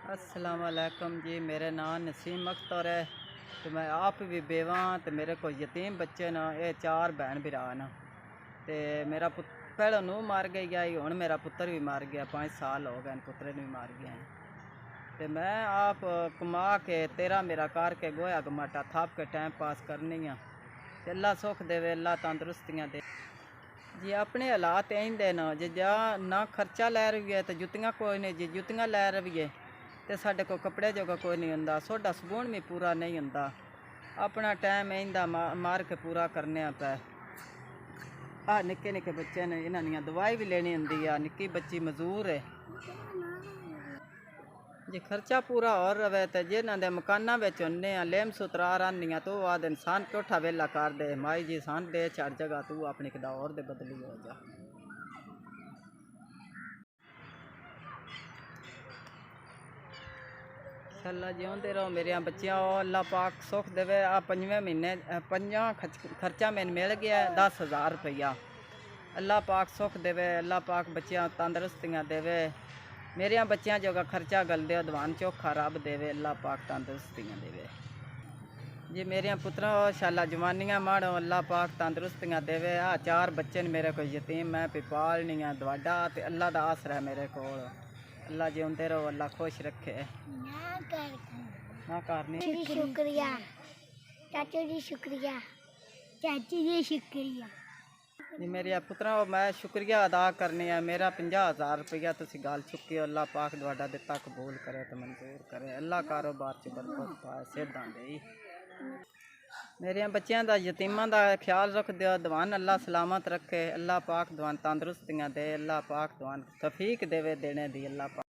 अस्सलाम वालेकुम जी। मेरा नाम नसीम अख्तर है। तो मैं आप भी बेवा तो मेरे को यतीम बच्चे न, ये 4 भैन भरा न। तो मेरा पहले नूह मार गई आई, हुण मेरा पुत्र भी मार गया। 5 साल हो गए पुत्र भी मार गया है। तो मैं आप कमा के तेरा मेरा कर के गोया गमाटा थाप के टाइम पास करनी है। अल्लाह सुख देवे, अल्लाह तंदुरुस्तियाँ दे जी। अपने हालात इंदे न जे जा ना खर्चा लै रही है तो जुत्तियाँ कोई नहीं, जे जुत्तियाँ लै रही है तो साढ़े को कपड़े जोगा कोई नहीं होंदा, सोडा सबून भी पूरा नहीं होंदा। अपना टाइम इंदा मार के पूरा करने पै। आ निक्के निक्के बच्चे ने, इन्हां दवाई भी लेनी होंदी है। निक्की बच्ची मजूर है जे खर्चा पूरा और रवे तो जिन्हों के मकाना होने लेम सुतरा रही तो आद इंसान कोठा वेला कर दे, माई जी सान दे छड़ जगह तू अपनी कदा और दे बदली हो जा। अल्लाह जिਉਂਦੇ रहो मेरिया बच्चियां, अल्लाह पाक सुख देवे। आ 5वें महीने 5 खर्चा मैंने मिल गया 10,000 रुपया। अल्लाह पाक सुख देवे, अल्लाह पाक बच्चियां तंदुरुस्तियाँ देवे। मेरिया बच्चियां जोगा खर्चा गल दे दवान चौखा रब देवे, अल्लाह पाक तंदुरुस्तियाँ देवे जी। मेरिया पुत्रा शाला जवानियाँ माड़ो, अल्लाह पाक तंदुरुस्तियाँ देवे। आ 4 बच्चे ने मेरे को यतीम, मैं पालनी है दवाडा तो अल्लाह का आसरा है मेरे को। अल्लाह जिਉਂਦੇ रहो, अल्लाह खुश रखे। ना करनी शुक्रिया चाचू जी, शुक्रिया चाची जी, शुक्रिया जी। मेरे पुत्रा मैं शुक्रिया अदा करनी है। मेरा 50,000 रुपया तुम गल चुके हो, अल्लाह पाक तुहाडा दिता कबूल करे तो मंजूर करे। अल्लाह कारोबार च बरकत पाए, सेहदां दे। मेरिया बच्चियां दा यतीमां दा ख्याल रख दियो, दवान अल्लाह सलामत रखे। अल्लाह पाक दवान तंदुरुस्तियाँ दे, अल्लाह पाक दवान तौफीक देवे देने दी। अल्लाह पाक